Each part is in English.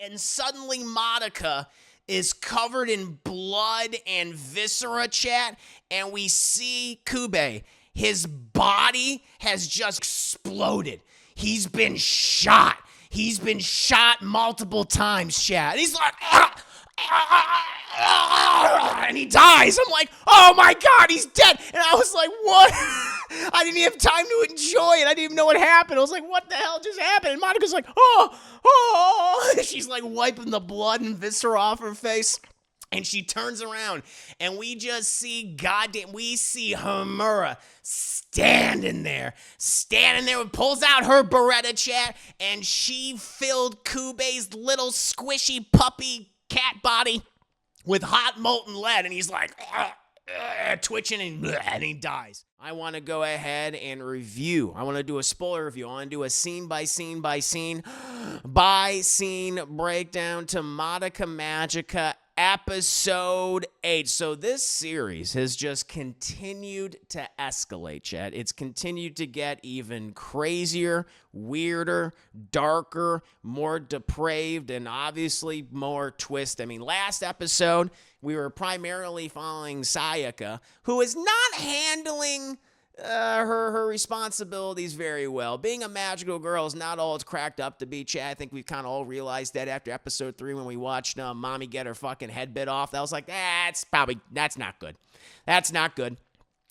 and suddenly Madoka is covered in blood and viscera, chat, and we see Kube. His body has just exploded. He's been shot. He's been shot multiple times, chat. And he's like, and he dies. I'm like, oh my God, he's dead. And I was like, what? I didn't even have time to enjoy it. I didn't even know what happened. I was like, what the hell just happened? And Monica's like, oh. She's like wiping the blood and viscera off her face. And she turns around, and we just see we see Homura standing there, pulls out her Beretta, chat, and she filled Kube's little squishy puppy cat body with hot molten lead, and he's like, twitching, and he dies. I want to go ahead and review. I want to do a spoiler review. I want to do a scene by scene breakdown to Madoka Magica Episode 8. So this series has just continued to escalate, chat. It's continued to get even crazier, weirder, darker, more depraved, and obviously more twist. I mean, last episode, we were primarily following Sayaka, who is not handling her responsibilities very well. Being a magical girl is not all it's cracked up to be, chat. I think we kind of all realized that after episode 3 when we watched Mommy get her fucking head bit off. That was like, that's not good. That's not good.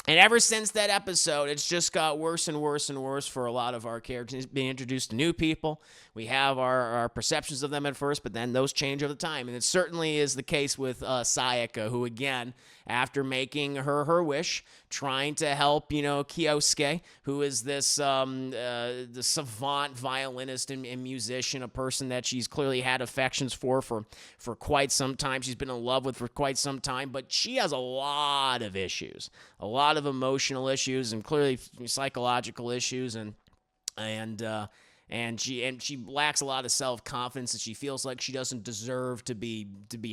And ever since that episode, it's just got worse and worse and worse for a lot of our characters being introduced to new people. We have our perceptions of them at first, but then those change over time. And it certainly is the case with Sayaka, who, again, after making her wish, trying to help, Kyosuke, who is this the savant violinist and musician, a person that she's clearly had affections for quite some time. She's been in love with for quite some time, but she has a lot of issues, a lot of emotional issues, and clearly psychological issues, and she lacks a lot of self-confidence, and she feels like she doesn't deserve to be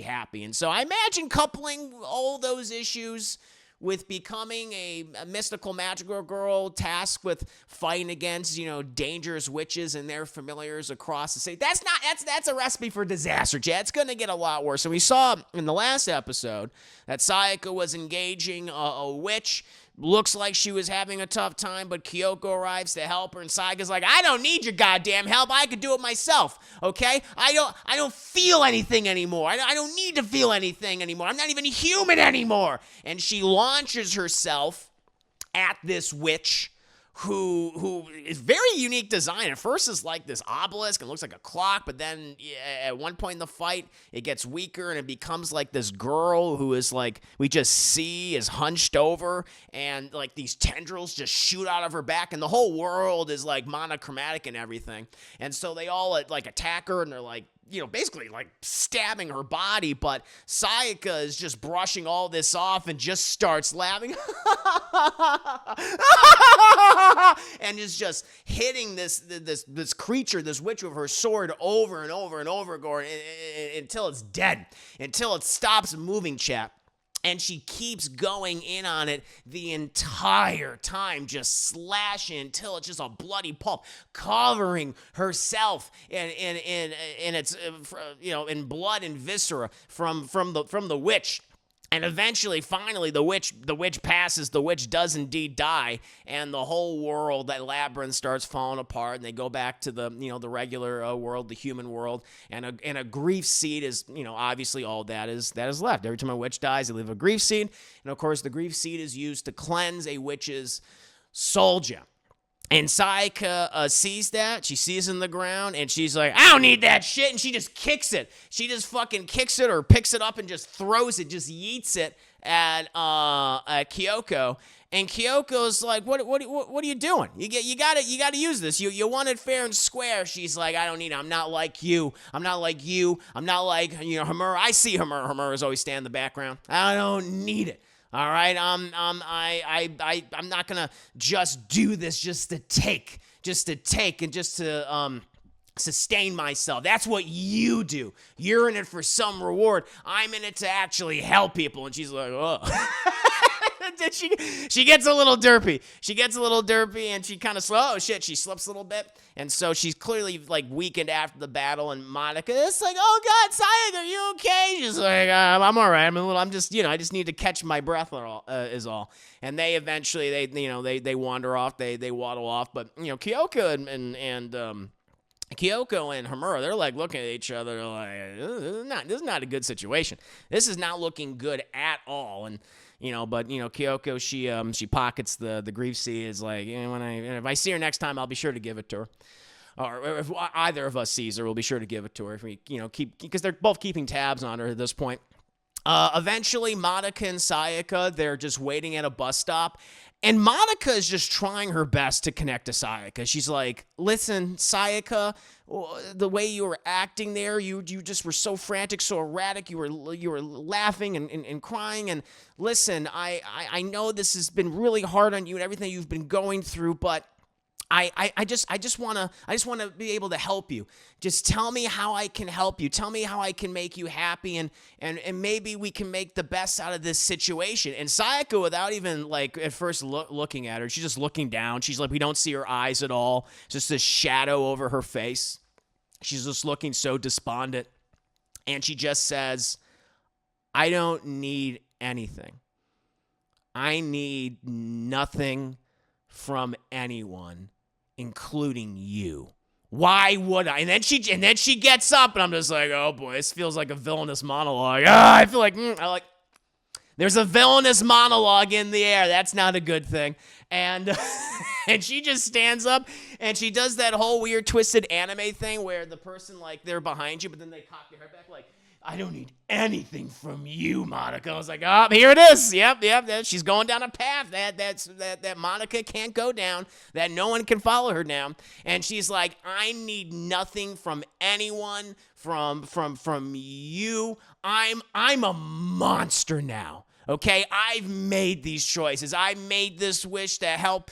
happy. And so I imagine coupling all those issues with becoming a mystical magical girl tasked with fighting against, dangerous witches and their familiars across the city. That's a recipe for disaster, Chad. It's going to get a lot worse. And we saw in the last episode that Sayaka was engaging a witch. Looks like she was having a tough time, but Kyoko arrives to help her, and Sayaka's like, I don't need your goddamn help. I could do it myself, okay? I don't feel anything anymore. I don't need to feel anything anymore. I'm not even human anymore. And she launches herself at this witch who is very unique design. At first it's like this obelisk and looks like a clock, but then at one point in the fight, it gets weaker and it becomes like this girl who is like, we just see is hunched over, and like these tendrils just shoot out of her back, and the whole world is like monochromatic and everything. And so they all like attack her, and they're like, basically like stabbing her body, but Sayaka is just brushing all this off and just starts laughing and is just hitting this creature, this witch, with her sword over and over and over until it's dead, until it stops moving, chap. And she keeps going in on it the entire time, just slashing until it's just a bloody pulp, covering herself in blood and viscera from the witch. And eventually, finally, the witch passes. The witch does indeed die, and the whole world, that labyrinth, starts falling apart. And they go back to the the regular world, the human world. And a grief seed is obviously all that is left. Every time a witch dies, they leave a grief seed, and of course, the grief seed is used to cleanse a witch's soul gem. And Sayaka sees that. She sees it in the ground, and she's like, I don't need that shit, and she just kicks it. She just fucking kicks it or picks it up and just throws it, just yeets it at Kyoko. And Kyoko's like, what are you doing? You gotta use this. You want it fair and square. She's like, I don't need it. I'm not like you. I'm not like Homura. I see Homura. Homura's always stand in the background. I don't need it. All right, I'm not gonna just do this just to take and just to sustain myself. That's what you do. You're in it for some reward. I'm in it to actually help people. And she's like, oh. she gets a little derpy. And she kind of she slips a little bit. And so she's clearly like weakened after the battle. And Madoka is like, oh God, Sayaka, are you okay? She's like, I'm all right. I'm just, I just need to catch my breath is all. And they eventually, they wander off. They waddle off. But, Kyoko and Kyoko and Homura, they're like looking at each other like, this is not a good situation. This is not looking good at all. And but Kyoko, she pockets the grief seed. Is like, if I see her next time, I'll be sure to give it to her. Or if either of us sees her, we'll be sure to give it to her. If we because they're both keeping tabs on her at this point. Eventually, Madoka and Sayaka, they're just waiting at a bus stop. And Madoka is just trying her best to connect to Sayaka. She's like, listen, Sayaka, the way you were acting there, you just were so frantic, so erratic. You were laughing and crying. And listen, I know this has been really hard on you and everything you've been going through, but I just want to be able to help you. Just tell me how I can help you. Tell me how I can make you happy, and maybe we can make the best out of this situation. And Sayaka, without even like at first looking at her, she's just looking down. She's like, we don't see her eyes at all. It's just this shadow over her face. She's just looking so despondent. And she just says, I don't need anything. I need nothing from anyone, including you. Why would I? And then she gets up, and I'm just like, oh boy, this feels like a villainous monologue. I feel like there's a villainous monologue in the air. That's not a good thing. And and she just stands up, and she does that whole weird twisted anime thing where the person, like, they're behind you, but then they cock their head back like, I don't need anything from you, Madoka. I was like, oh, here it is. Yep. She's going down a path that Madoka can't go down, that no one can follow her down. And she's like, I need nothing from anyone, from you. I'm a monster now. Okay, I've made these choices. I made this wish to help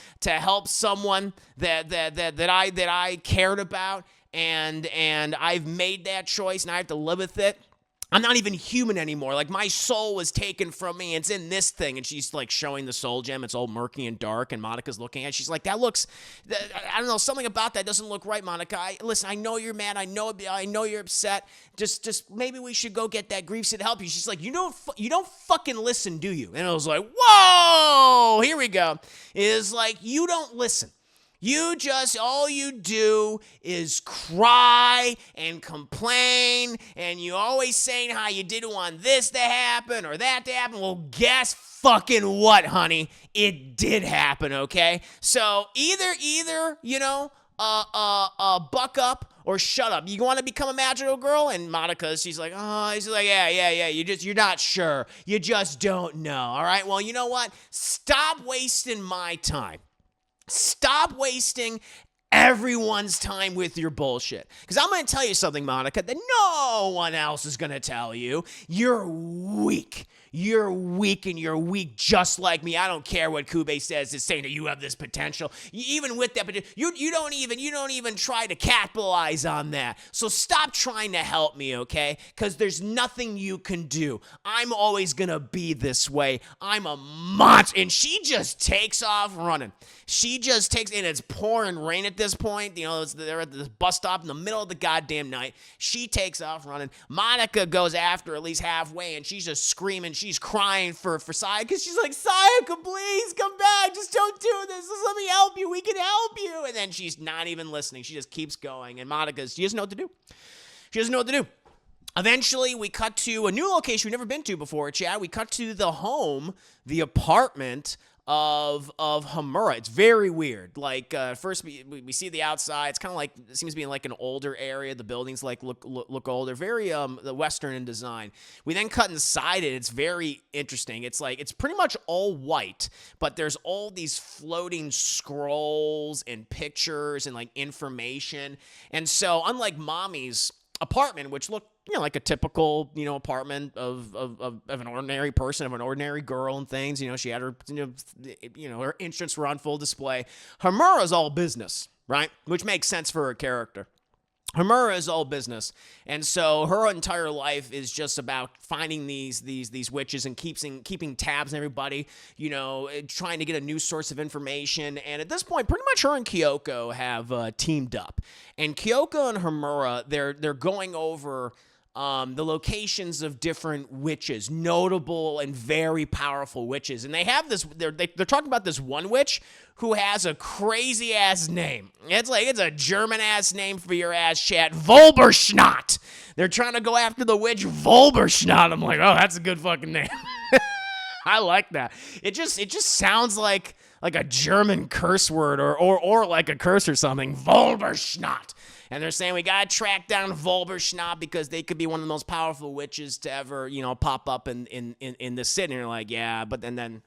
someone that I cared about, and I've made that choice, and I have to live with it. I'm not even human anymore. Like, my soul was taken from me. It's in this thing. And she's, like, showing the soul gem. It's all murky and dark. And Monaca's looking at it. She's like, I don't know, something about that doesn't look right, Madoka. Listen, I know you're mad. I know you're upset. Just maybe we should go get that grief seed to help you. She's like, you don't fucking listen, do you? And I was like, whoa, here we go. Is like, you don't listen. All you do is cry and complain, and you always saying how you didn't want this to happen or that to happen. Well, guess fucking what, honey? It did happen, okay? So either, buck up or shut up. You want to become a magical girl? And Madoka, she's like, yeah. You're not sure. You just don't know, all right? Well, you know what? Stop wasting my time. Stop wasting everyone's time with your bullshit. Because I'm going to tell you something, Madoka, that no one else is going to tell you. You're weak. You're weak, and you're weak just like me. I don't care what Kube says. It's saying that you have this potential. Even with that, but you don't even try to capitalize on that. So stop trying to help me, okay? Because there's nothing you can do. I'm always gonna be this way. I'm a monster. And she just takes off running. And it's pouring rain at this point. They're at this bus stop in the middle of the goddamn night. She takes off running. Madoka goes after at least halfway, and she's just screaming. She's crying for Sayaka, because she's like, Sayaka, please come back. Just don't do this. Just let me help you. We can help you. And then she's not even listening. She just keeps going. And Madoka, she doesn't know what to do. Eventually, we cut to a new location we've never been to before, Chad. We cut to the apartment of Homura. It's very weird. Like, first we see the outside. It's kind of like, it seems to be in like an older area. The buildings like look older, very the Western in design. We then cut inside it. It's very interesting. It's like, it's pretty much all white, but there's all these floating scrolls and pictures and like information. And so, unlike Mommy's apartment, which looked like a typical apartment of an ordinary person, of an ordinary girl and things, she had her her interests were on full display. Homura's all business, right? Which makes sense for her character. Homura is all business, and so her entire life is just about finding these witches and keeping tabs on everybody, trying to get a new source of information. And at this point, pretty much her and Kyoko have teamed up, and Kyoko and Homura they're going over the locations of different witches, notable and very powerful witches. And they have this, they're talking about this one witch who has a crazy ass name. It's a German ass name for your ass, chat. Walpurgisnacht. They're trying to go after the witch Walpurgisnacht. I'm like, oh, that's a good fucking name. I like that. It just sounds like a German curse word or like a curse or something. Walpurgisnacht. And they're saying we gotta track down Walpurgisnacht because they could be one of the most powerful witches to ever, pop up in the city. And you're like, yeah, but then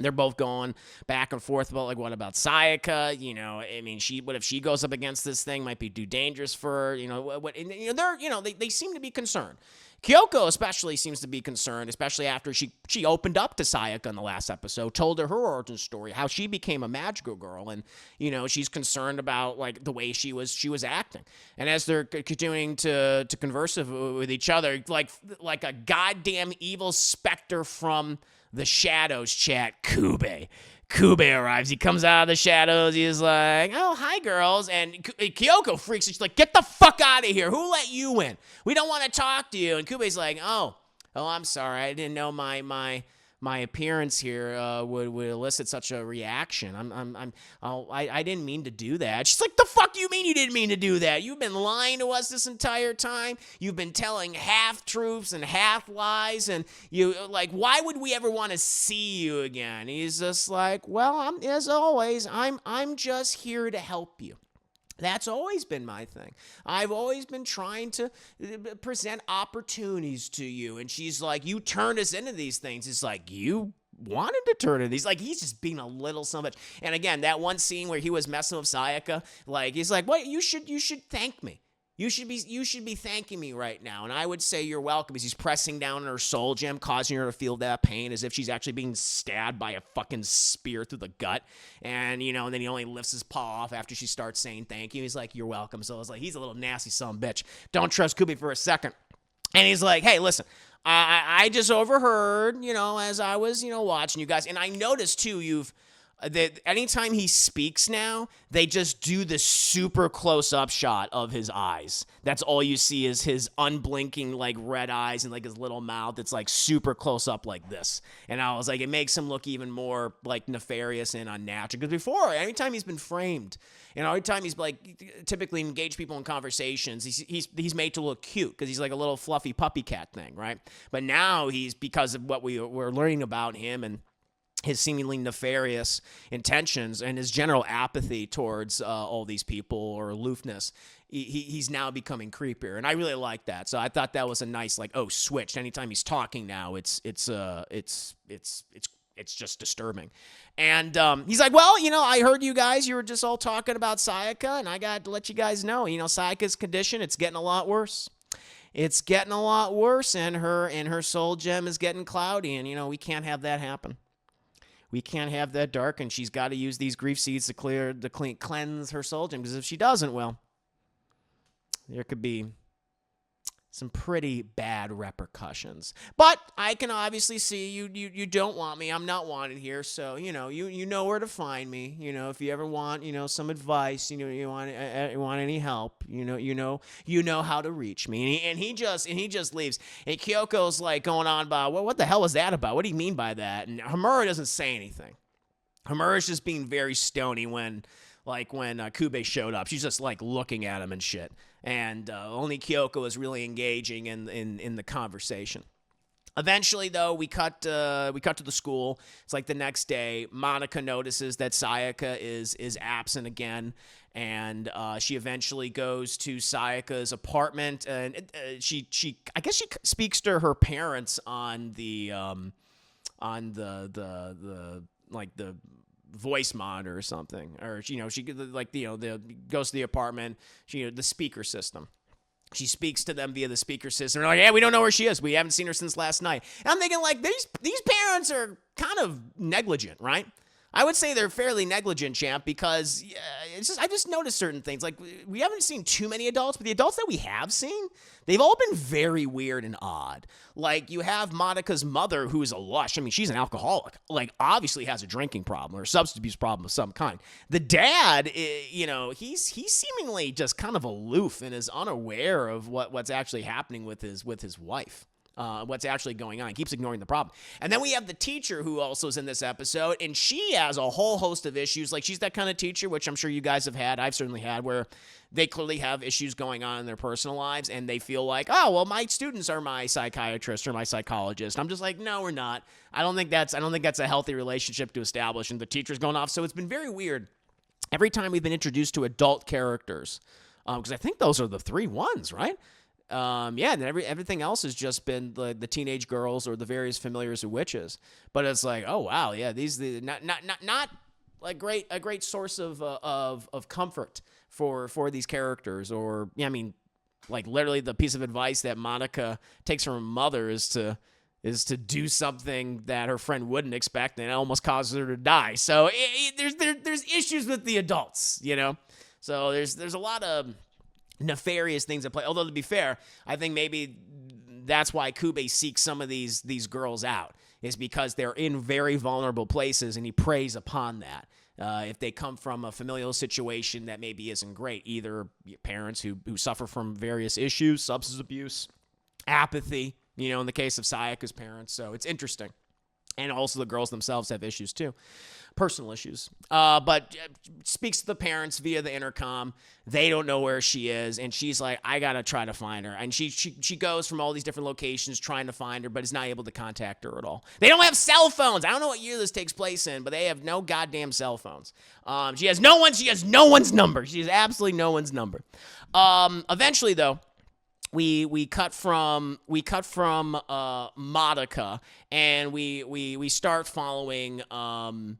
they're both going back and forth about like, what about Sayaka? What if she goes up against this thing? Might be too dangerous for her. They seem to be concerned. Kyoko especially seems to be concerned, especially after she opened up to Sayaka in the last episode, told her origin story, how she became a magical girl, and she's concerned about like the way she was acting. And as they're continuing to converse with each other, like a goddamn evil specter from the shadows, chat, Kube arrives. He comes out of the shadows. He's like, oh, hi, girls. And Kyoko freaks. She's like, get the fuck out of here. Who let you in? We don't want to talk to you. And Kube's like, oh, I'm sorry. I didn't know my appearance here would elicit such a reaction. I didn't mean to do that. She's like, the fuck you mean you didn't mean to do that? You've been lying to us this entire time. You've been telling half truths and half lies, and why would we ever want to see you again? He's just like, well, as always, I'm just here to help you. That's always been my thing. I've always been trying to present opportunities to you. And she's like, you turned us into these things. It's like, you wanted to turn into these. Like, he's just being a little so much. And again, that one scene where he was messing with Sayaka, like, he's like, what? You should thank me. You should be thanking me right now. And I would say you're welcome, as he's pressing down on her soul gem, causing her to feel that pain as if she's actually being stabbed by a fucking spear through the gut. And, and then he only lifts his paw off after she starts saying thank you. He's like, you're welcome. So I was like, he's a little nasty son of a bitch. Don't trust Kubi for a second. And he's like, hey, listen, I just overheard, as I was, watching you guys. And I noticed, too, that anytime he speaks now, they just do this super close-up shot of his eyes. That's all you see is his unblinking, like, red eyes and, like, his little mouth. It's, like, super close-up like this. And I was like, it makes him look even more, like, nefarious and unnatural. Because before, anytime he's been framed, every time he's, like, typically engaged people in conversations, he's made to look cute because he's, like, a little fluffy puppy cat thing, right? But now because of what we're learning about him and his seemingly nefarious intentions and his general apathy towards all these people or aloofness, he's now becoming creepier, and I really like that. So I thought that was a nice switch. Anytime he's talking now, it's just disturbing. And he's like, well, I heard you guys. You were just all talking about Sayaka, and I got to let you guys know, Sayaka's condition, it's getting a lot worse. It's getting a lot worse, and her soul gem is getting cloudy, and we can't have that happen. We can't have that dark, and she's got to use these grief seeds to cleanse her soul gem, because if she doesn't, well, there could be some pretty bad repercussions. But I can obviously see you don't want me. I'm not wanted here, so you know where to find me. If you ever want some advice, you want any help, you know how to reach me. And he just leaves. And Kyoko's like going on about, well, what the hell was that about? What do you mean by that? And Homura doesn't say anything. Homura's just being very stony when Kube showed up. She's just like looking at him and shit. And only Kyoko is really engaging in the conversation. Eventually, though, we cut to the school. It's like the next day. Madoka notices that Sayaka is absent again, and she eventually goes to Sayaka's apartment, and she speaks to her parents on the voice monitor or something, or she goes to the apartment, the speaker system. She speaks to them via the speaker system. They're like, yeah, we don't know where she is. We haven't seen her since last night. And I'm thinking, like, these parents are kind of negligent, right? I would say they're fairly negligent, champ, because I just noticed certain things. Like, we haven't seen too many adults, but the adults that we have seen, they've all been very weird and odd. Like, you have Madoka's mother, who is a lush. I mean, she's an alcoholic. Like, obviously has a drinking problem or a substance abuse problem of some kind. The dad, he's seemingly just kind of aloof and is unaware of what's actually happening with his wife. What's actually going on. He keeps ignoring the problem. And then we have the teacher who also is in this episode, and she has a whole host of issues. Like, she's that kind of teacher, which I'm sure you guys have had. I've certainly had, where they clearly have issues going on in their personal lives, and they feel like, oh, well, my students are my psychiatrist or my psychologist. I'm just like, no, we're not. I don't think that's a healthy relationship to establish, and the teacher's going off. So it's been very weird every time we've been introduced to adult characters, because I think those are the three ones, right? And everything else has just been the teenage girls or the various familiars of witches. But it's like, oh wow, yeah, not like a great source of comfort for these characters. Or I mean, like literally the piece of advice that Madoka takes from her mother is to do something that her friend wouldn't expect, and it almost causes her to die. So there's issues with the adults, So there's a lot of nefarious things at play. Although, to be fair, I think maybe that's why Kube seeks some of these girls out, is because they're in very vulnerable places, and he preys upon that. If they come from a familial situation that maybe isn't great, either parents who suffer from various issues, substance abuse, apathy, in the case of Sayaka's parents. So it's interesting. And also the girls themselves have issues too, personal issues. But speaks to the parents via the intercom. They don't know where she is, and she's like, I gotta try to find her. And she goes from all these different locations trying to find her, but is not able to contact her at all. They don't have cell phones. I don't know what year this takes place in, but they have no goddamn cell phones. She has no one's number. She has absolutely no one's number. Eventually, though, we cut from Madoka, and we start following Hitomi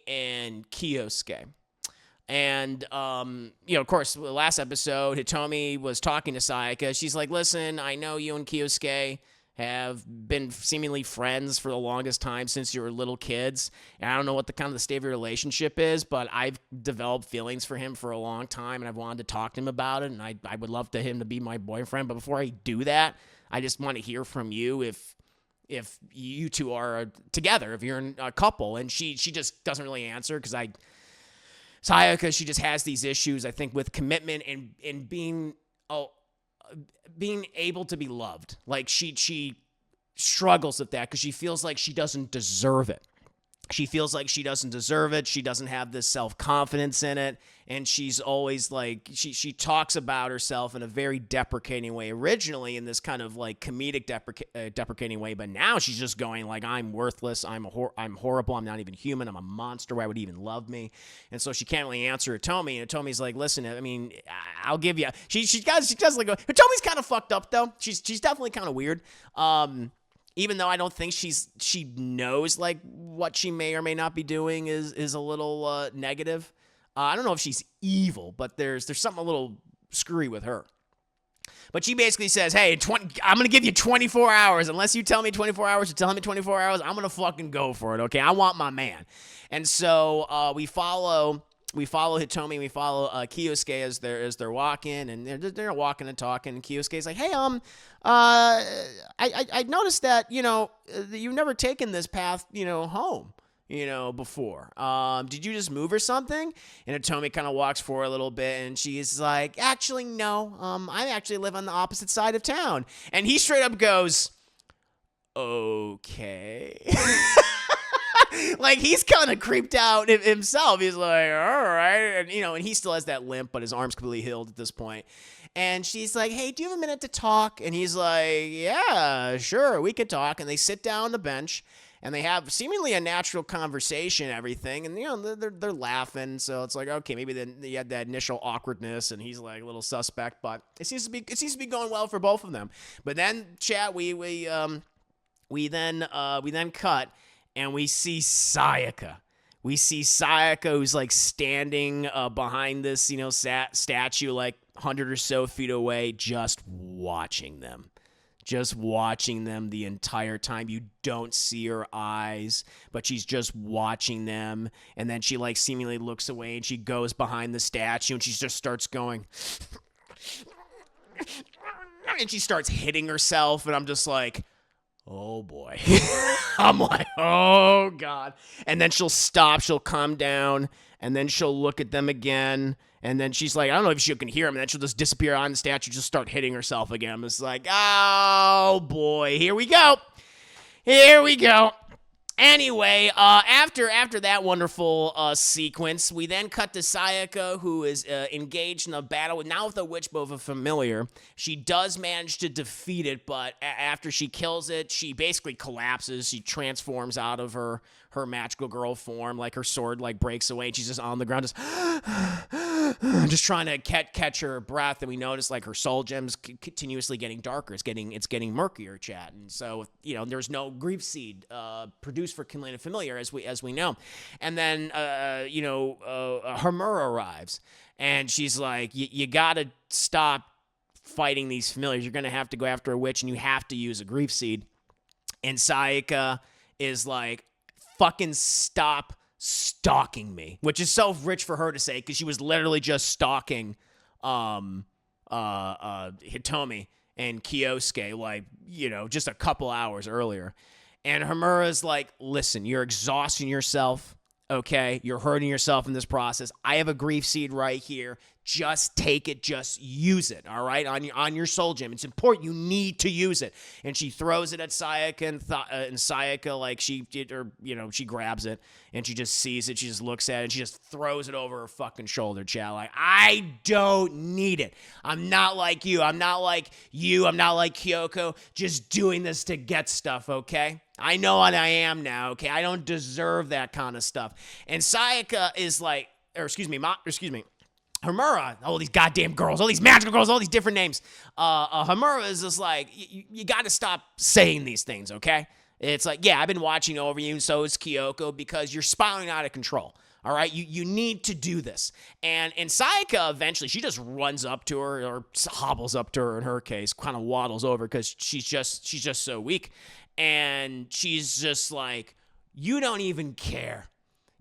and Kyosuke. And of course, the last episode, Hitomi was talking to Sayaka. She's like, listen, I know you and Kyosuke have been seemingly friends for the longest time since you were little kids. And I don't know what the state of your relationship is, but I've developed feelings for him for a long time, and I've wanted to talk to him about it, and I would love to him to be my boyfriend. But before I do that, I just want to hear from you if you two are together, if you're a couple. And she just doesn't really answer, because Sayaka, she just has these issues, I think, with commitment and being able to be loved. Like, she struggles with that because she feels like she doesn't deserve it. She feels like she doesn't deserve it. She doesn't have this self-confidence in it. And she's always like, she talks about herself in a very deprecating way, originally in this kind of like comedic deprecating way. But now she's just going like, I'm worthless. I'm horrible. I'm not even human. I'm a monster. Why would he even love me? And so she can't really answer Hitomi. And Hitomi's like, listen, I mean, I'll give you, she does like, Hitomi's kind of fucked up though. She's definitely kind of weird. Even though I don't think she knows like what she may or may not be doing is a little negative. I don't know if she's evil, but there's something a little screwy with her. But she basically says, hey, I'm going to give you 24 hours. Unless you tell me 24 hours, you're telling me 24 hours, I'm going to fucking go for it, okay? I want my man. And so we follow Hitomi, we follow Kyosuke as they're walking, and they're walking and talking. And Kyosuke's like, hey, I noticed that you've never taken this path home before. Did you just move or something? And Hitomi kind of walks forward a little bit, and she's like, actually no, I actually live on the opposite side of town. And he straight up goes, okay. Like, he's kind of creeped out himself. He's like, all right. And, and he still has that limp, but his arm's completely healed at this point. And she's like, hey, do you have a minute to talk? And he's like, yeah, sure, we could talk. And they sit down on the bench, and they have seemingly a natural conversation and everything. And, they're laughing. So it's like, okay, maybe then you had that initial awkwardness, and he's like a little suspect. But it seems to be going well for both of them. But then, chat, we then cut. And we see Sayaka. We see Sayaka, who's like standing behind this, statue, like 100 or so feet away, just watching them. just watching them the entire time. You don't see her eyes, but she's just watching them. And then she like seemingly looks away and she goes behind the statue and she just starts going. And she starts hitting herself. And I'm just like, oh boy. I'm like, oh God. And then she'll stop. She'll calm down. And then she'll look at them again. And then she's like, I don't know if she can hear him. And then she'll just disappear on the statue, just start hitting herself again. I'm just like, oh boy, here we go. Here we go. Anyway, after that wonderful sequence, we then cut to Sayaka, who is engaged in a battle now with a witch, both a familiar. She does manage to defeat it, but after she kills it, she basically collapses. She transforms out of her magical girl form, like her sword like breaks away. And she's just on the ground, just trying to catch her breath. And we notice like her soul gem's continuously getting darker. It's getting murkier, chat. And so there's no grief seed produced for killing a familiar, as we know. And then Homura arrives, and she's like, you gotta stop fighting these familiars. You're gonna have to go after a witch, and you have to use a grief seed. And Sayaka is like, fucking stop stalking me, which is so rich for her to say, because she was literally just stalking Hitomi and Kyosuke, like, just a couple hours earlier. And Homura's like, listen, you're exhausting yourself, okay? You're hurting yourself in this process. I have a grief seed right here. Just take it. Just use it, all right? On your soul gem. It's important. You need to use it. And she throws it at Sayaka, and Sayaka, like, she grabs it, and she just sees it. She just looks at it, and she just throws it over her fucking shoulder, chat. Like, I don't need it. I'm not like you. I'm not like you. I'm not like Kyoko. Just doing this to get stuff, okay? I know what I am now, okay? I don't deserve that kind of stuff. And Sayaka is like, Homura, all these goddamn girls, all these magical girls, all these different names. Homura is just like, you got to stop saying these things, okay? It's like, yeah, I've been watching over you, and so is Kyoko, because you're spiraling out of control. All right, you need to do this. And Sayaka, eventually, she just runs up to her, or hobbles up to her in her case, kind of waddles over, because she's just so weak. And she's just like, you don't even care.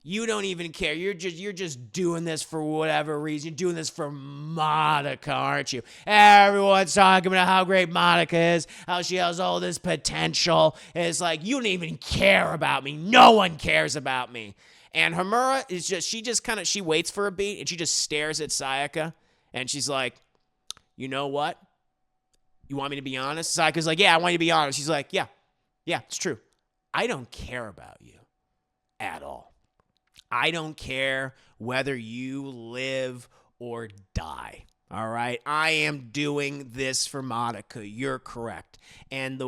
You don't even care. You're just doing this for whatever reason. You're doing this for Madoka, aren't you? Everyone's talking about how great Madoka is, how she has all this potential. And it's like, you don't even care about me. No one cares about me. And Homura is she waits for a beat, and she just stares at Sayaka, and she's like, you know what? You want me to be honest? Sayaka's like, yeah, I want you to be honest. She's like, yeah, it's true. I don't care about you at all. I don't care whether you live or die, all right? I am doing this for Madoka. You're correct. And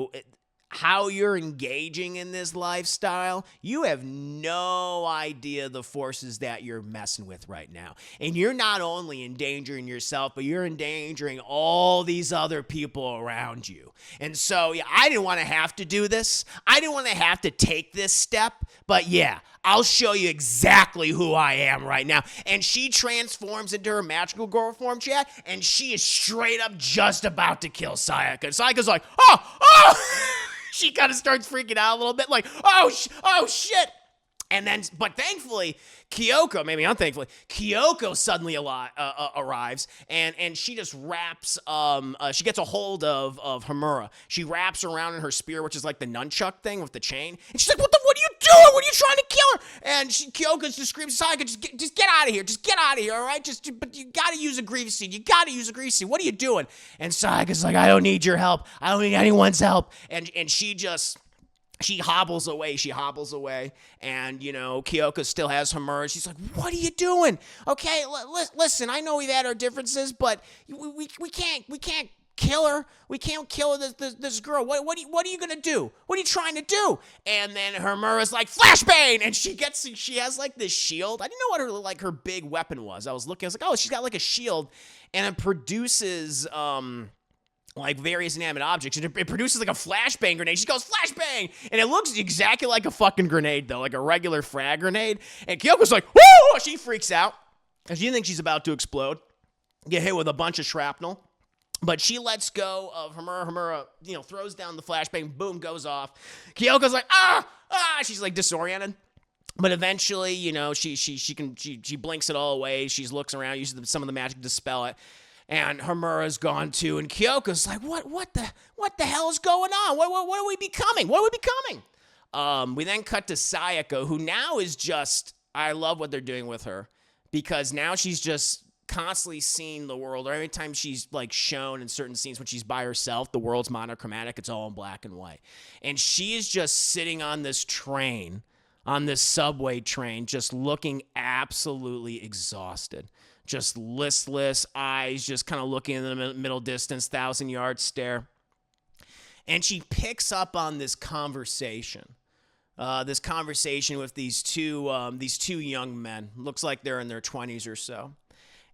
how you're engaging in this lifestyle, you have no idea the forces that you're messing with right now. And you're not only endangering yourself, but you're endangering all these other people around you. And so, yeah, I didn't want to have to do this. I didn't want to have to take this step. But yeah, I'll show you exactly who I am right now. And she transforms into her magical girl form, chat, and she is straight up just about to kill Sayaka. And Sayaka's like, oh! She kind of starts freaking out a little bit, like, oh shit. And then, but thankfully, Kyoko, maybe unthankfully, Kyoko suddenly arrives, and she just wraps, she gets a hold of Homura. She wraps around in her spear, which is like the nunchuck thing with the chain. And she's like, what are you doing? What are you trying to kill her? And Kyoko just screams, Sayaka, just get out of here. Just get out of here, all right? But you got to use a grief seed. You got to use a grief seed. What are you doing? And Sayaka's like, I don't need your help. I don't need anyone's help. And she hobbles away, and, Kyoko still has Homura. She's like, what are you doing? Okay, listen, I know we've had our differences, but we can't kill her. We can't kill this girl. What are you going to do? What are you trying to do? And then Homura's like, flashbang! And she has, like, this shield. I didn't know what her big weapon was. I was like, oh, she's got, like, a shield, and it produces, like various inanimate objects, and it produces like a flashbang grenade. She goes, flashbang! And it looks exactly like a fucking grenade, though, like a regular frag grenade. And Kyoko's like, woo! She freaks out, and she thinks she's about to explode, get hit with a bunch of shrapnel. But she lets go of Homura. Homura, throws down the flashbang. Boom, goes off. Kyoko's like, she's like disoriented. But eventually, she blinks it all away. She looks around, uses some of the magic to dispel it. And Homura's gone too. And Kyoko's like, what the hell is going on? What are we becoming? What are we becoming? We then cut to Sayaka, who now is just, I love what they're doing with her. Because now she's just constantly seeing the world, or every time she's like shown in certain scenes when she's by herself, the world's monochromatic, it's all in black and white. And she is just sitting on this train, on this subway train, just looking absolutely exhausted. Just listless eyes, just kind of looking in the middle distance, 1,000-yard stare. And she picks up on this conversation. With these two young men. Looks like they're in their 20s or so.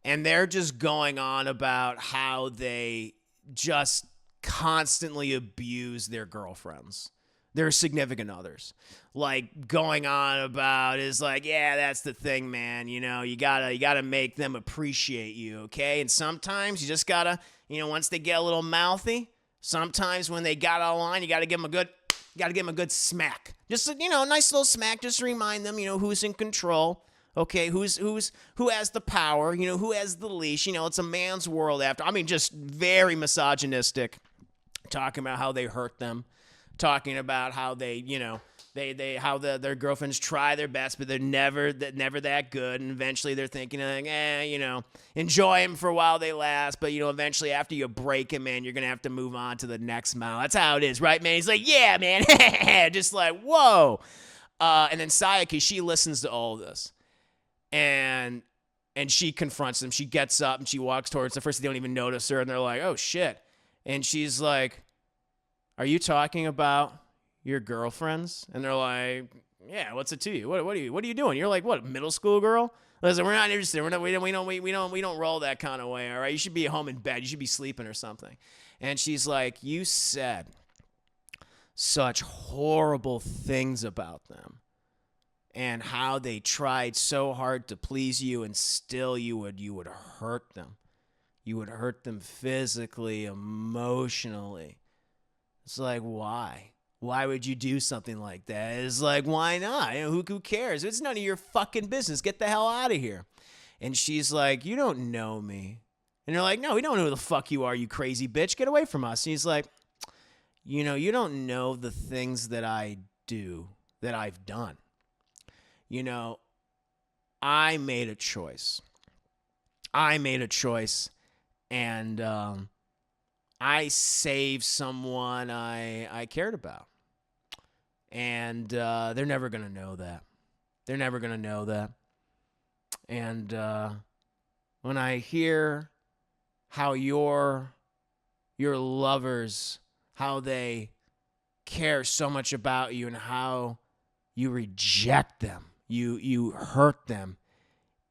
And they're just going on about how they just constantly abuse their girlfriends, their significant others. Like going on about is like, yeah, that's the thing, man. You gotta make them appreciate you, okay? And sometimes you just gotta, once they get a little mouthy, sometimes when they got out of line, you gotta give them a good smack. Just a nice little smack, just to remind them, who's in control. Okay, who has the power, who has the leash, it's a man's world just very misogynistic, talking about how they hurt them, talking about how they, how their girlfriends try their best, but they're never that good, and eventually they're thinking, like, enjoy them for a while they last, but, eventually after you break him, man, you're going to have to move on to the next mile. That's how it is, right, man? He's like, yeah, man, just like, whoa. And then Sayaka, she listens to all of this. And she confronts them. She gets up and she walks towards them. First, they don't even notice her, and they're like, oh, shit. And she's like, are you talking about your girlfriends? And they're like, yeah, what's it to you? What are you doing? You're like, what, middle school girl? Listen, we're not interested. We don't roll that kind of way, all right? You should be home in bed. You should be sleeping or something. And she's like, you said such horrible things about them. And how they tried so hard to please you, and still you would hurt them. You would hurt them physically, emotionally. It's like, why? Why would you do something like that? It's like, why not? Who cares? It's none of your fucking business. Get the hell out of here. And she's like, you don't know me. And they're like, no, we don't know who the fuck you are, you crazy bitch. Get away from us. And he's like, you don't know the things that I do, that I've done. I made a choice. And I saved someone I cared about. And they're never going to know that. And when I hear how your lovers, how they care so much about you and how you reject them, you hurt them,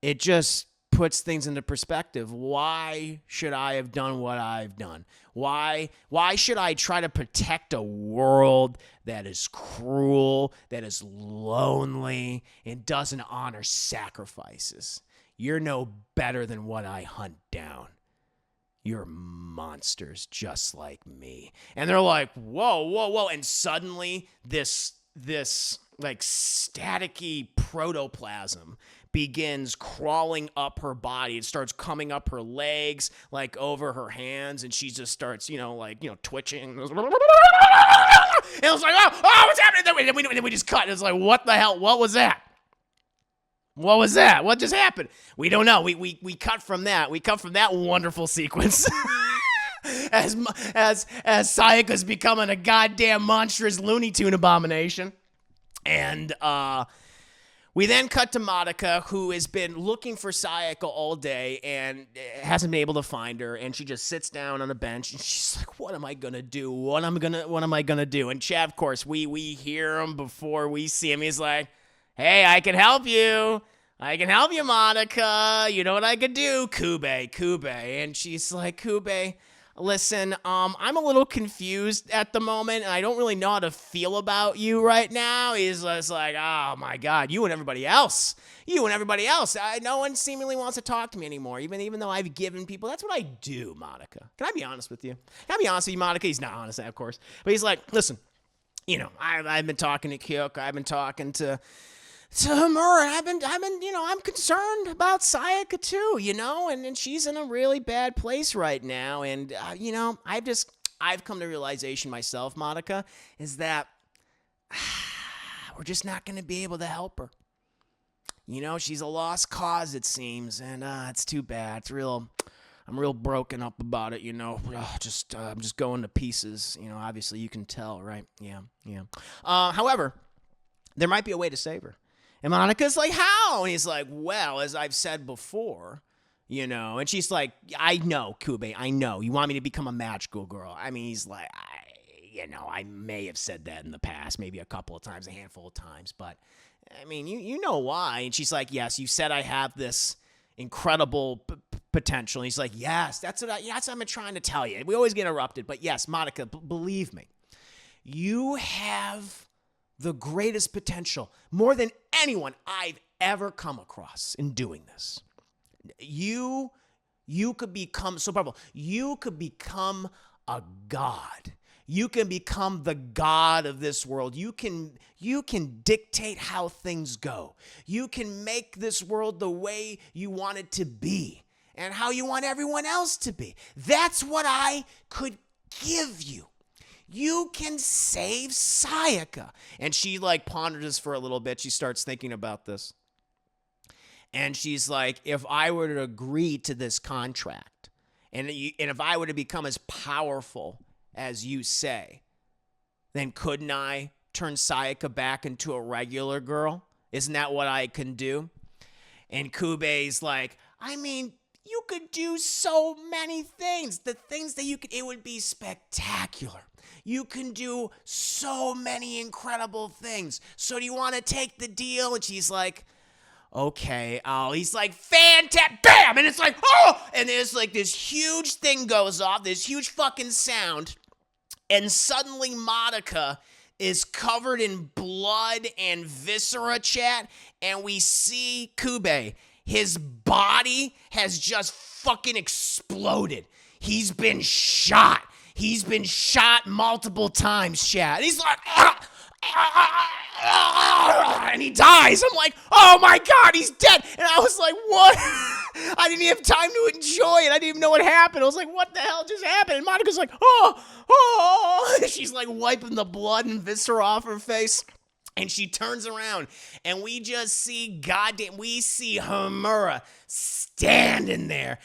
it just puts things into perspective. Why should I have done what I've done? Why should I try to protect a world that is cruel, that is lonely, and doesn't honor sacrifices? You're no better than what I hunt down. You're monsters just like me. And they're like, whoa. And suddenly this like staticky protoplasm begins crawling up her body. It starts coming up her legs, like over her hands, and she just starts, twitching. And it was like, oh, what's happening? And then we just cut. It's like, what the hell? What was that? What just happened? We don't know. We cut from that. We cut from that wonderful sequence. as Sayaka's becoming a goddamn monstrous Looney Tune abomination. And we then cut to Madoka, who has been looking for Sayaka all day and hasn't been able to find her. And she just sits down on a bench and she's like, what am I going to do? What am I going to do? And Chad, of course, we hear him before we see him. He's like, hey, I can help you. Madoka. You know what I could do? Kube. And she's like, Kube, listen, I'm a little confused at the moment, and I don't really know how to feel about you right now. He's just like, oh my God, you and everybody else. No one seemingly wants to talk to me anymore, even though I've given people. That's what I do, Madoka. Can I be honest with you? Madoka? He's not honest, of course. But he's like, listen, I've been talking to Kyoko. I've been talking to Homura, and I'm concerned about Sayaka too, and she's in a really bad place right now. And, I've come to realization myself, Madoka, is that we're just not going to be able to help her. She's a lost cause, it seems, and it's too bad. I'm real broken up about it, I'm just going to pieces, obviously you can tell, right? Yeah. However, there might be a way to save her. And Monica's like, how? And he's like, well, as I've said before, and she's like, I know, Kube, I know. You want me to become a magical girl. I mean, he's like, I may have said that in the past, maybe a couple of times, a handful of times, but I mean, you know why. And she's like, yes, you said I have this incredible potential. And he's like, yes, that's what I'm trying to tell you. We always get interrupted, but yes, Madoka, believe me, you have the greatest potential, more than anyone I've ever come across in doing this. You could become so powerful. You could become a god. You can become the god of this world. You can dictate how things go. You can make this world the way you want it to be and how you want everyone else to be. That's what I could give you. You can save Sayaka. And she ponders for a little bit. She starts thinking about this. And she's like, if I were to agree to this contract, and if I were to become as powerful as you say, then couldn't I turn Sayaka back into a regular girl? Isn't that what I can do? And Kube's like, I mean, you could do so many things. The things that it would be spectacular. You can do so many incredible things. So do you want to take the deal? And she's like, okay. He's like, fantastic. Bam! And it's like, oh! And there's this huge thing goes off, this huge fucking sound. And suddenly Madoka is covered in blood and viscera, chat. And we see Kube. His body has just fucking exploded. He's been shot. He's been shot multiple times, chat. And he's like, and he dies. I'm like, oh my God, he's dead. And I was like, what? I didn't even have time to enjoy it. I didn't even know what happened. I was like, what the hell just happened? And Monica's like, oh. She's like wiping the blood and viscera off her face. And she turns around, and we just see Homura standing there,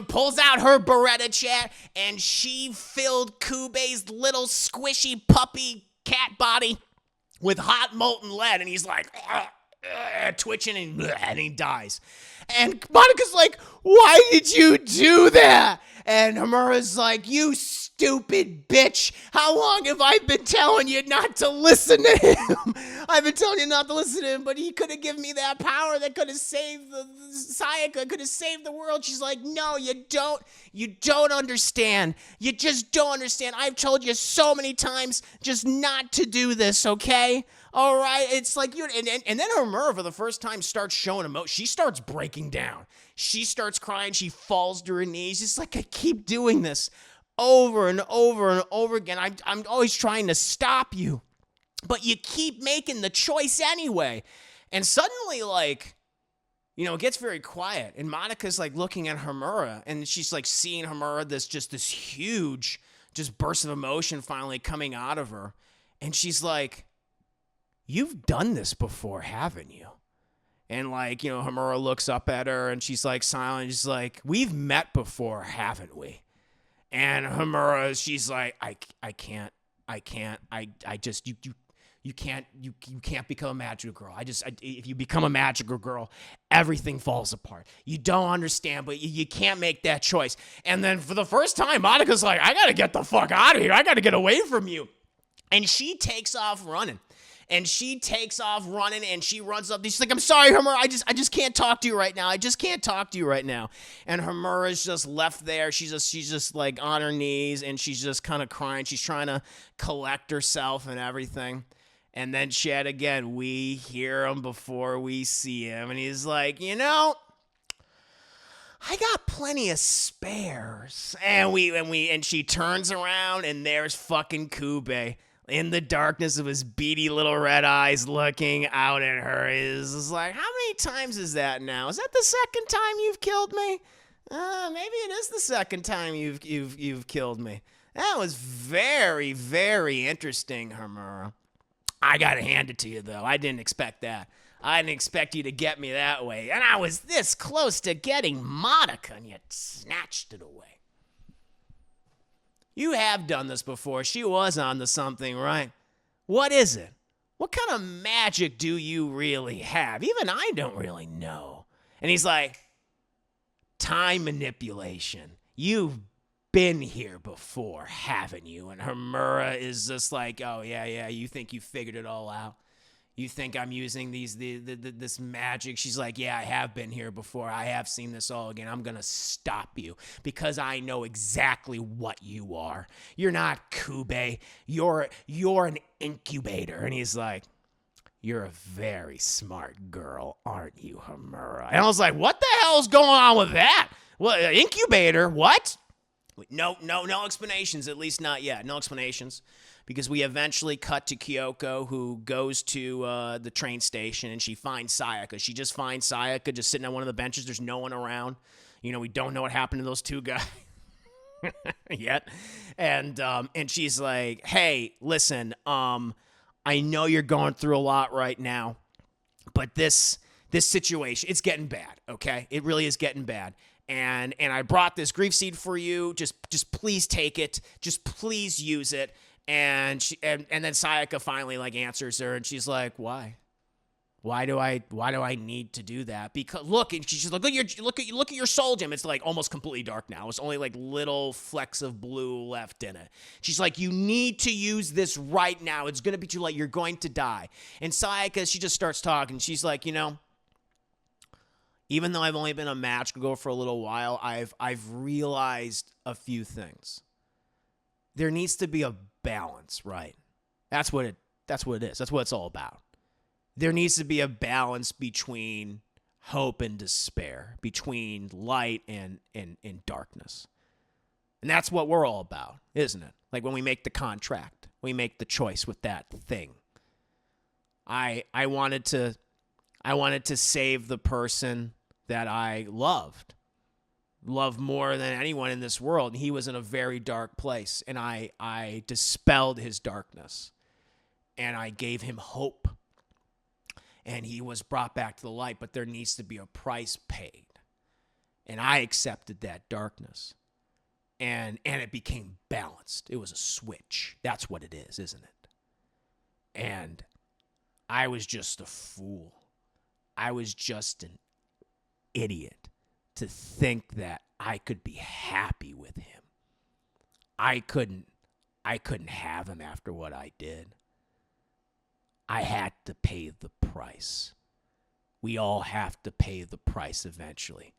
pulls out her Beretta, chat, and she filled Kube's little squishy puppy cat body with hot molten lead, and he's like, twitching, and he dies. And Monica's like, why did you do that? And Homura's like, you stupid bitch. How long have I been telling you not to listen to him? I've been telling you not to listen to him, but he could have given me that power that could have saved Sayaka, could have saved the world. She's like, no, you don't understand. You just don't understand. I've told you so many times just not to do this, okay? All right, it's like and then Homura for the first time starts showing emotion. She starts breaking down. She starts crying. She falls to her knees. It's like, I keep doing this over and over and over again. I'm always trying to stop you, but you keep making the choice anyway. And suddenly, it gets very quiet. And Madoka's looking at Homura, and she's seeing Homura, this huge burst of emotion finally coming out of her. And she's like, you've done this before, haven't you? And Homura looks up at her, and she's silent. She's like, we've met before, haven't we? And Homura, she's like, you can't become a magical girl. If you become a magical girl, everything falls apart. You don't understand, but you can't make that choice. And then for the first time, Madoka's like, I gotta get the fuck out of here. I gotta get away from you. And she takes off running. And she takes off running, and she runs up. She's like, I'm sorry, Homura. I just can't talk to you right now. I just can't talk to you right now. And Homura's just left there. She's just like on her knees, and she's just kind of crying. She's trying to collect herself and everything. And then Chad, again, we hear him before we see him. And he's like, I got plenty of spares. And she turns around, and there's fucking Kube in the darkness of his beady little red eyes looking out at her. Is like, how many times is that now? Is that the second time you've killed me? Maybe it is the second time you've killed me. That was very, very interesting, Homura. I gotta hand it to you, though. I didn't expect that. I didn't expect you to get me that way. And I was this close to getting Madoka, and you snatched it away. You have done this before. She was onto something, right? What is it? What kind of magic do you really have? Even I don't really know. And he's like, time manipulation. You've been here before, haven't you? And Homura is just like, oh, yeah, you think you figured it all out? You think I'm using this magic? She's like, yeah, I have been here before. I have seen this all again. I'm going to stop you because I know exactly what you are. You're not Kube. You're an incubator. And he's like, you're a very smart girl, aren't you, Homura? And I was like, what the hell's going on with that? Well, incubator, what? No explanations, at least not yet. No explanations. Because we eventually cut to Kyoko, who goes to the train station, and she finds Sayaka. She just finds Sayaka just sitting on one of the benches. There's no one around. We don't know what happened to those two guys yet. And she's like, hey, listen, I know you're going through a lot right now, but this situation, it's getting bad, okay? It really is getting bad. And I brought this grief seed for you. Just please take it. Just please use it. And then Sayaka finally answers her, and she's like, "Why? Why do I need to do that? Because look," and she's like, "Look at your soul gem. It's almost completely dark now. It's only little flecks of blue left in it." She's like, "You need to use this right now. It's gonna be too late. You're going to die." And Sayaka, she just starts talking. She's like, even though I've only been a magical girl for a little while, I've realized a few things. There needs to be a balance, right? That's what it is. That's what it's all about. There needs to be a balance between hope and despair, between light and darkness. And that's what we're all about, isn't it? When we make the contract, we make the choice with that thing. I wanted to save the person that I loved more than anyone in this world. And he was in a very dark place, and I dispelled his darkness, and I gave him hope, and he was brought back to the light. But there needs to be a price paid, and I accepted that darkness, and it became balanced. It was a switch. That's what it is, isn't it? And I was just a fool. I was just an idiot to think that I could be happy with him. I couldn't have him after what I did. I had to pay the price. We all have to pay the price eventually,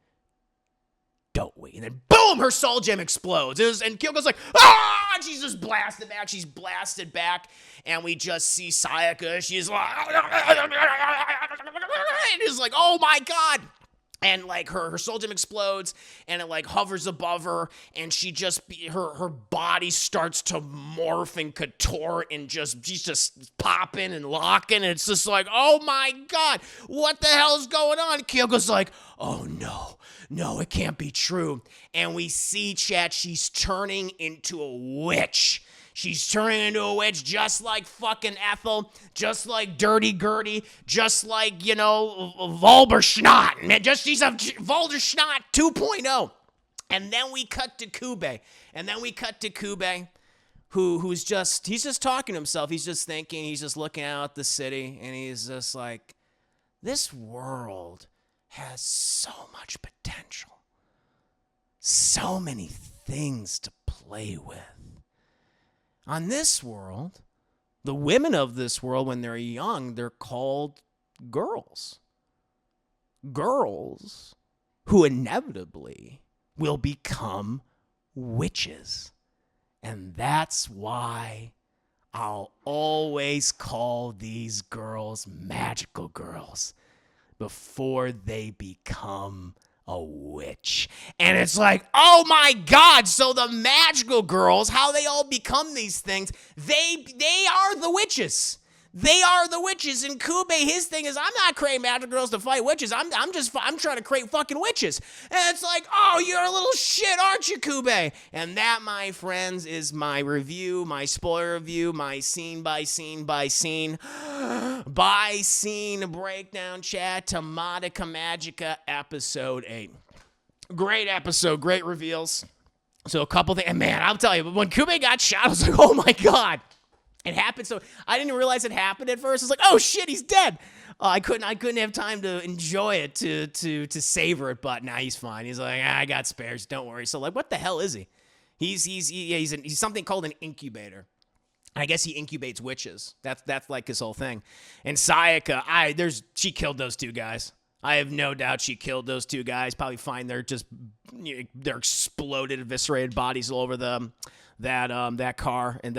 don't we? And then boom, her soul gem explodes. And Kyoko's like, ah! And she's just blasted back. She's blasted back. And we just see Sayaka. She's like, and it's like, oh my God. And her soul gem explodes, and it hovers above her, and she just her body starts to morph and contort, and she's just popping and locking, and it's just like, oh my God, what the hell's going on? Kyoko's like, oh no, it can't be true. And we see Chat, she's turning into a witch. She's turning into a witch just like fucking Ethel, just like Dirty Gertie, just like, Walpurgisnacht. She's a Walpurgisnacht 2.0. And then we cut to Kube. He's just talking to himself. He's just thinking, he's just looking out at the city, and he's just like, this world has so much potential. So many things to play with. On this world, The women of this world, when they're young, they're called girls. Girls who inevitably will become witches. And that's why I'll always call these girls magical girls before they become a witch. And it's like, oh my God, so the magical girls, how they all become these things, they are the witches. They are the witches. And Kube, his thing is, I'm not creating magical girls to fight witches. I'm trying to create fucking witches. And it's like, oh, you're a little shit, aren't you, Kube? And that, my friends, is my review, my spoiler review, my scene by scene by scene breakdown, chat to Madoka Magica episode 8. Great episode, great reveals. So a couple things, and man, I'll tell you, when Kube got shot, I was like, oh my God. It happened, so I didn't realize it happened at first. I was like, "Oh shit, he's dead." I couldn't have time to enjoy it, to savor it. But now he's fine. He's like, I got spares. Don't worry. So like, what the hell is he? He's something called an incubator. I guess he incubates witches. That's like his whole thing. And Sayaka, she killed those two guys. I have no doubt she killed those two guys. Probably find their their exploded, eviscerated bodies all over that car and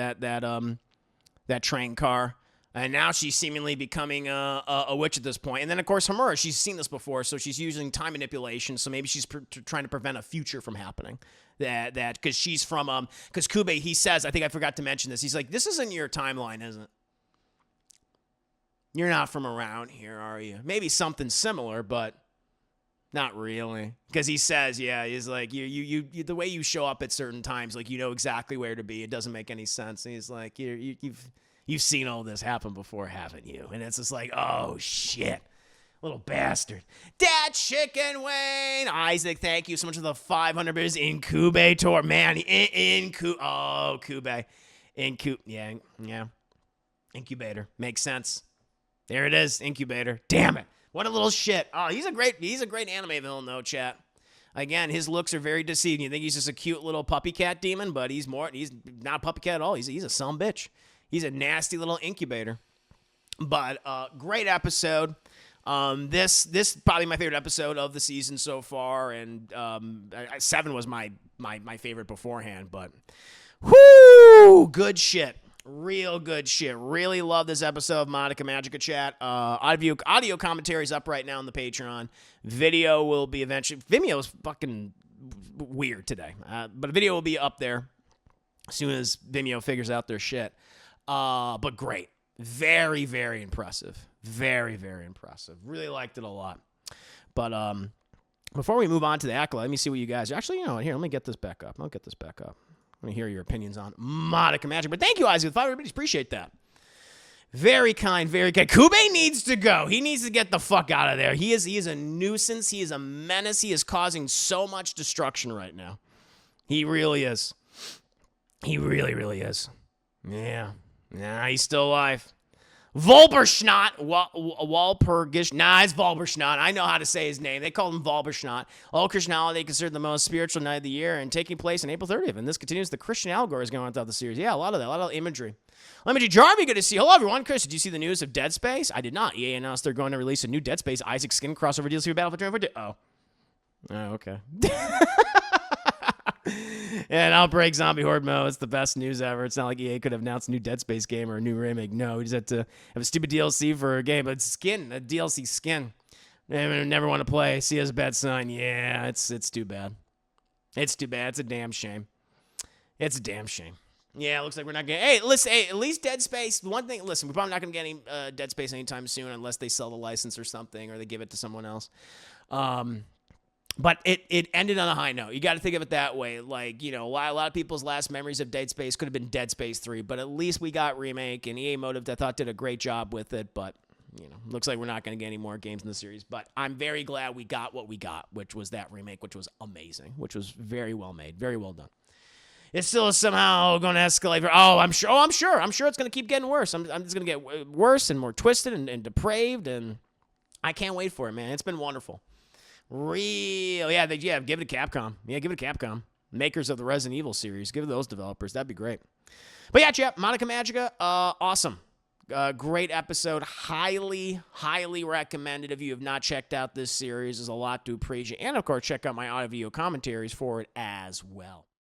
that train car. And now she's seemingly becoming a witch at this point. And then, of course, Homura, she's seen this before, so she's using time manipulation, so maybe she's trying to prevent a future from happening. Because she's from, because Kube, he says, I think I forgot to mention this, he's like, this isn't your timeline, is it? You're not from around here, are you? Maybe something similar, but not really. Because he says, yeah, he's like, you the way you show up at certain times, like, you know exactly where to be. It doesn't make any sense. And he's like, you've seen all this happen before, haven't you? And it's just like, oh, shit. Little bastard. Dad Chicken Wayne. Isaac, thank you so much for the 500 bits. Incubator. Man, Kube. Yeah. Incubator. Makes sense. There it is. Incubator. Damn it. What a little shit. Oh, he's a great anime villain, though, chat. Again, his looks are very deceiving. You think he's just a cute little puppy cat demon, but he's not a puppy cat at all. He's a son bitch. He's a nasty little incubator. But great episode. This is probably my favorite episode of the season so far, and 7 was my favorite beforehand. But whoo, good shit. Real good shit. Really love this episode of Madoka Magica, chat. Audio commentary's up right now on the Patreon. Video will be eventually. Vimeo is fucking weird today, but video will be up there as soon as Vimeo figures out their shit. But great. Very, very impressive. Very, very impressive. Really liked it a lot. But before we move on to the Acolyte, let me see what you guys... Actually, you know what? Here, let me get this back up. I'll get this back up. Let me hear your opinions on Madoka Magica. But thank you, Isaac, with 500 bits. Appreciate that. Very kind, very kind. Kube needs to go. He needs to get the fuck out of there. He is a nuisance. He is a menace. He is causing so much destruction right now. He really is. He really, really is. Yeah. Nah, he's still alive. Walpurgisnacht. Walpurgisnacht. Nah, it's Walpurgisnacht. I know how to say his name. They call him Walpurgisnacht. All Christian holiday considered the most spiritual night of the year and taking place on April 30th. And this continues the Christian allegories going on throughout the series. Yeah, a lot of imagery. Jarvie, good to see you. Hello, everyone. Chris, did you see the news of Dead Space? I did not. EA announced they're going to release a new Dead Space Isaac Skin crossover DLC for Battlefield 2042. Oh, okay. And Outbreak Zombie Horde mode. It's the best news ever. It's not like EA could have announced a new Dead Space game or a new remake. No, we just had to have a stupid DLC for a game. But skin, a DLC skin. Never want to play. See as a bad sign. Yeah, it's too bad. It's too bad. It's a damn shame. It's a damn shame. Yeah, it looks like we're not getting... Hey, listen, at least Dead Space... One thing, listen, we're probably not going to get any Dead Space anytime soon unless they sell the license or something or they give it to someone else. But it ended on a high note. You got to think of it that way. Like, you know, a lot of people's last memories of Dead Space could have been Dead Space 3, but at least we got remake, and EA Motive, I thought, did a great job with it, but, you know, looks like we're not going to get any more games in the series. But I'm very glad we got what we got, which was that remake, which was amazing, which was very well made, very well done. It's still somehow going to escalate. I'm sure it's going to keep getting worse. I'm just going to get worse and more twisted and depraved, and I can't wait for it, man. It's been wonderful. Real, yeah, give it to Capcom. Yeah, give it to Capcom. Makers of the Resident Evil series. Give those developers. That'd be great. But yeah, chat, Madoka Magica, awesome. Great episode. Highly, highly recommended. If you have not checked out this series, there's a lot to appreciate. And, of course, check out my audio-video commentaries for it as well.